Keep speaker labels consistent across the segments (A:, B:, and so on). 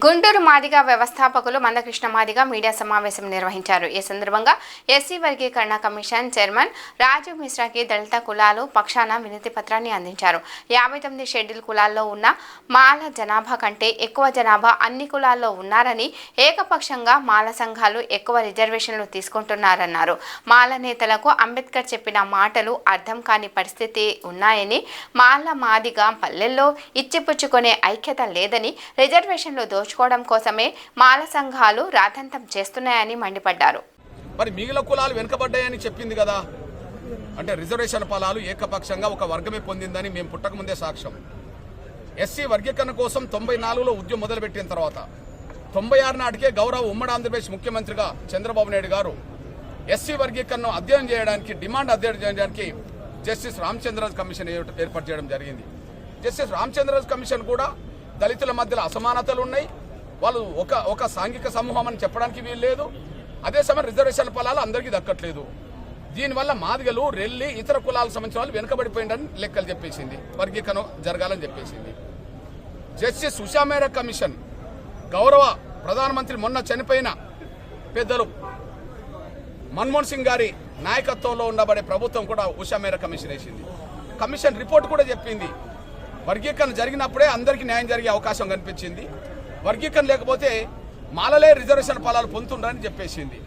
A: గుంటూరు మాదిగ వ్యవస్థాపకులు మందకృష్ణ మాదిగ మీడియా సమావేశం నిర్వహించారు. ఈ సందర్భంగా ఎస్సీ వర్గీకరణ కమిషన్ చైర్మన్ రాజీవ్ మిశ్రాకి దళిత కులాలు పక్షాన వినతి పత్రాన్ని అందించారు. 59 షెడ్యూల్ కులాల్లో ఉన్న మాల జనాభా కంటే ఎక్కువ జనాభా అన్ని కులాల్లో ఉన్నారని, ఏకపక్షంగా మాల సంఘాలు ఎక్కువ రిజర్వేషన్లు తీసుకుంటున్నారన్నారు. మాల నేతలకు అంబేద్కర్ చెప్పిన మాటలు అర్థం కాని పరిస్థితి ఉన్నాయని, మాల మాదిగ పల్లెల్లో ఇచ్చిపుచ్చుకునే ఐక్యత లేదని, రిజర్వేషన్లు దోచుకోవడం కోసమే మాల సంఘాలు రాతంతం చేస్తున్నాయని మండిపడ్డారు.
B: మరి మిగిలిన కులాలు వెనుకబడ్డాయని చెప్పింది కదా, అంటే రిజర్వేషన్ ఫలాలు ఏకపక్షంగా ఒక వర్గమే పొందిందని మేము పుట్టకముందే సాక్ష్యం. ఎస్సీ వర్గీకరణ కోసం 94లో ఉద్యమం మొదలుపెట్టిన తర్వాత 96 నాటికే గౌరవ ఉమ్మడి ఆంధ్రప్రదేశ్ ముఖ్యమంత్రిగా చంద్రబాబు నాయుడు గారు ఎస్సీ వర్గీకరణను అధ్యయనం చేయడానికి, అధ్యయనం చేయడానికి జస్టిస్ రామచంద్రరాజు కమిషన్ ఏర్పాటు చేయడం జరిగింది. జస్టిస్ రామచంద్రరాజు కమిషన్ కూడా దళితుల మధ్యలో అసమానతలు ఉన్నాయి, వాళ్ళు ఒక సాంఘిక సమూహం అని చెప్పడానికి వీలు లేదు. అదే సమయం రిజర్వేషన్ ఫలాలు అందరికీ దక్కట్లేదు. దీనివల్ల మాదిగలు, రెల్లి, ఇతర కులాలకు సంబంధించిన వాళ్ళు వెనుకబడిపోయిందని లెక్కలు చెప్పేసింది, వర్గీకరణ జరగాలని చెప్పేసింది. జస్టిస్ ఉషా మేరా కమిషన్, గౌరవ ప్రధానమంత్రి మొన్న చనిపోయిన పెద్దలు మన్మోహన్ సింగ్ గారి నాయకత్వంలో ఉండబడే ప్రభుత్వం కూడా ఉషా మేరా కమిషన్ వేసింది. కమిషన్ రిపోర్ట్ కూడా చెప్పింది వర్గీకరణ జరిగినప్పుడే అందరికీ న్యాయం జరిగే అవకాశం కనిపించింది, వర్గీకరణ లేకపోతే మాలలే రిజర్వేషన్ ఫలాలు పొందుతుండని చెప్పేసింది.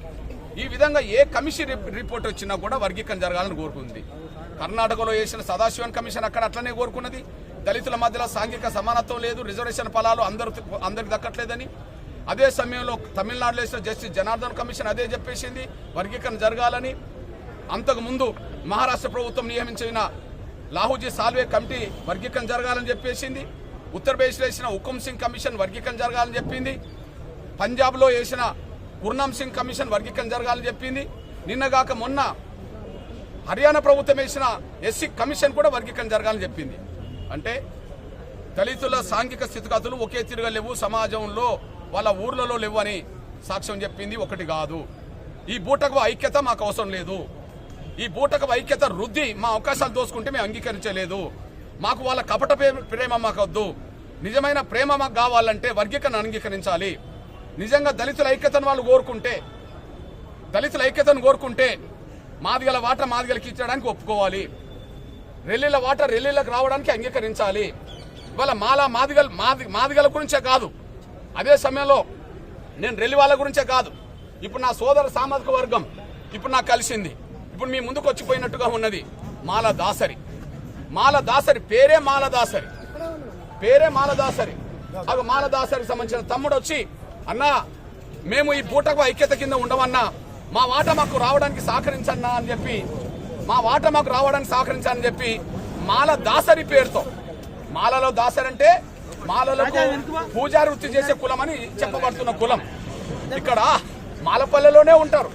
B: ఈ విధంగా ఏ కమిషన్ రిపోర్ట్ వచ్చినా కూడా వర్గీకరణ జరగాలని కోరుకుంది. కర్ణాటకలో వేసిన సదాశివన్ కమిషన్ అక్కడ అట్లనే కోరుకున్నది. దళితుల మధ్యలో సాంఘిక సమానత్వం లేదు, రిజర్వేషన్ ఫలాలు అందరికి దక్కట్లేదని. అదే సమయంలో తమిళనాడులో వేసిన జస్టిస్ జనార్దన్ కమిషన్ అదే చెప్పేసింది, వర్గీకరణ జరగాలని. అంతకుముందు మహారాష్ట్ర ప్రభుత్వం నియమించిన లాహూజీ సాల్వే కమిటీ వర్గీకరణ జరగాలని చెప్పేసింది. ఉత్తరప్రదేశ్లో వేసిన హుకుమ్ సింగ్ కమిషన్ వర్గీకరణ జరగాలని చెప్పింది. పంజాబ్లో వేసిన గుర్నామ్ సింగ్ కమిషన్ వర్గీకరణ జరగాలని చెప్పింది. నిన్నగాక మొన్న హర్యానా ప్రభుత్వం వేసిన ఎస్సీ కమిషన్ కూడా వర్గీకరణ జరగాలని చెప్పింది. అంటే దళితుల సాంఘిక స్థితిగతులు ఒకే తిరుగా లేవు, సమాజంలో వాళ్ళ ఊర్లలో లేవు అని సాక్ష్యం చెప్పింది. ఒకటి కాదు, ఈ బూటకు ఐక్యత మాకు అవసరం లేదు, ఈ బూటకు ఐక్యత రుద్ది మా అవకాశాలు దోసుకుంటే మేము అంగీకరించలేదు, మాకు వాళ్ళ కపట ప్రేమ మాకు వద్దు, నిజమైన ప్రేమ మాకు కావాలంటే వర్గీకరణ అంగీకరించాలి. నిజంగా దళితుల ఐక్యతను వాళ్ళు కోరుకుంటే మాదిగల వాట మాదిగలకి ఇచ్చడానికి ఒప్పుకోవాలి, రెల్లీల వాట రెల్లీలకు రావడానికి అంగీకరించాలి. ఇవాళ మాదిగల గురించే కాదు, అదే సమయంలో నేను రెల్లి వాళ్ళ గురించే కాదు, ఇప్పుడు నా సోదర సామాజిక వర్గం ఇప్పుడు నాకు కలిసింది, ఇప్పుడు మీ ముందుకు వచ్చిపోయినట్టుగా ఉన్నది మాల దాసరి పేరే మాలదాసరి. మాలదాసరికి సంబంధించిన తమ్ముడు వచ్చి, అన్నా మేము ఈ పూటకు ఐక్యత కింద ఉండమన్నా, మా వాట మాకు రావడానికి సహకరించన్నా అని చెప్పి, మాల దాసరి పేరుతో, మాలలో దాసరి అంటే మాలలకు పూజారి వృత్తి చేసే కులం అని చెప్పబడుతున్న కులం. ఇక్కడ మాలపల్లెలోనే ఉంటారు.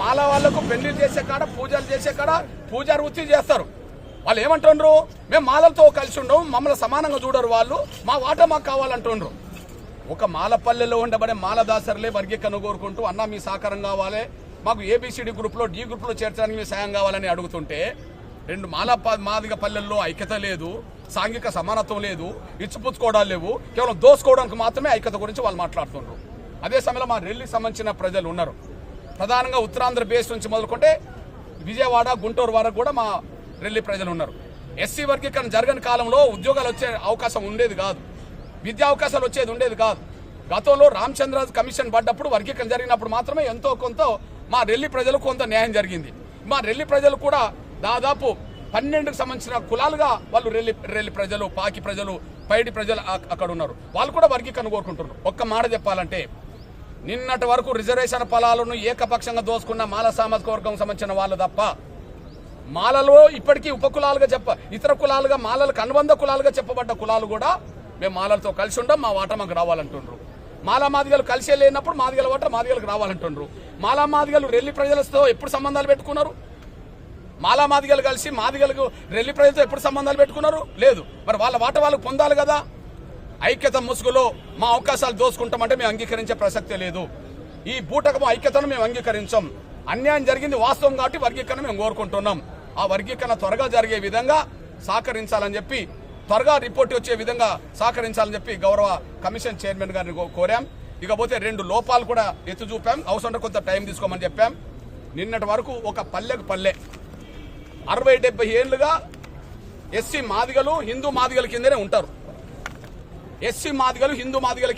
B: మాల వాళ్లకు పెళ్లి చేసే కాడ, పూజలు చేసే కాడ పూజారి వృత్తి చేస్తారు. వాళ్ళు ఏమంటుండ్రు, మేము మాలలతో కలిసి ఉండవు, మమ్మల్ని సమానంగా చూడరు, వాళ్ళు మా వాట మాకు కావాలంటుండ్రు. ఒక మాలపల్లెలో ఉండబడే మాలదాసరులే వర్గీకరణ కోరుకుంటూ, అన్న మీ సహకారం కావాలి, మాకు ఏబిసిడి గ్రూప్లో డి గ్రూప్లో చేర్చడానికి మీ సాయం కావాలని అడుగుతుంటే, రెండు మాదిగ పల్లెల్లో ఐక్యత లేదు, సాంఘిక సమానత్వం లేదు, ఇచ్చిపుచ్చుకోవడాలు లేవు, కేవలం దోసుకోవడానికి మాత్రమే ఐక్యత గురించి వాళ్ళు మాట్లాడుతున్నారు. అదే సమయంలో మా రెల్లికి సంబంధించిన ప్రజలు ఉన్నారు, ప్రధానంగా ఉత్తరాంధ్ర బేస్ నుంచి మొదలుకుంటే విజయవాడ, గుంటూరు వరకు కూడా మా రెల్లి ప్రజలు ఉన్నారు. ఎస్సీ వర్గీకరణ జరగని కాలంలో ఉద్యోగాలు వచ్చే అవకాశం ఉండేది కాదు, విద్యా అవకాశాలు వచ్చేది ఉండేది కాదు. గతంలో రామచంద్రరాజు కమిషన్ పడ్డప్పుడు, వర్గీకరణ జరిగినప్పుడు మాత్రమే ఎంతో కొంత మా రెల్లి ప్రజలకు కొంత న్యాయం జరిగింది. మా రెల్లి ప్రజలు కూడా దాదాపు 12కు సంబంధించిన కులాలుగా వాళ్ళు రెల్లి ప్రజలు, పాకి ప్రజలు, పైడి ప్రజలు అక్కడ ఉన్నారు. వాళ్ళు కూడా వర్గీకరణ కోరుకుంటున్నారు. ఒక్క మాట చెప్పాలంటే, నిన్నటి వరకు రిజర్వేషన్ ఫలాలను ఏకపక్షంగా దోసుకున్న మాల సామాజిక వర్గం సంబంధించిన వాళ్ళు తప్ప, మాలలో ఇప్పటికీ ఉపకులాలుగా ఇతర కులాలుగా, మాలలకు అనుబంధ కులాలుగా చెప్పబడ్డ కులాలు కూడా మేము మాలలతో కలిసి ఉండం, మా వాట మాకు రావాలంటుండ్రు. మాదిగలు కలిసే లేనప్పుడు మాదిగల వాట మాదిగలకు రావాలంటుండ్రు. మాదిగలు రెల్లి ప్రజలతో ఎప్పుడు సంబంధాలు పెట్టుకున్నారు? మాదిగలు కలిసి మాదిగలకు రెల్లి ప్రజలతో ఎప్పుడు సంబంధాలు పెట్టుకున్నారు? లేదు. మరి వాళ్ళ వాట వాళ్ళకు పొందాలి కదా. ఐక్యత ముసుగులో మా అవకాశాలు దోసుకుంటామంటే మేము అంగీకరించే ప్రసక్తే లేదు. ఈ బూటకము ఐక్యతను మేము అంగీకరించాం. అన్యాయం జరిగింది వాస్తవం కాబట్టి వర్గీకరణ మేము కోరుకుంటున్నాం. ఆ వర్గీకరణ త్వరగా జరిగే విధంగా సహకరించాలని చెప్పి త్వరగా రిపోర్ట్ వచ్చే విధంగా సహకరించాలని చెప్పి గౌరవ కమిషన్ చైర్మన్ గారిని కోరాం. ఇకపోతే 2 లోపాలు కూడా ఎత్తు చూపాం. అవసరం కొంత టైం తీసుకోమని చెప్పాం. నిన్నటి వరకు ఒక పల్లెకు పల్లె 60-70 ఏళ్లుగా ఎస్సీ మాదిగలు హిందూ మాదిగల కిందనే ఉంటారు. ఎస్సీ మాదిగలు హిందూ మాదిగల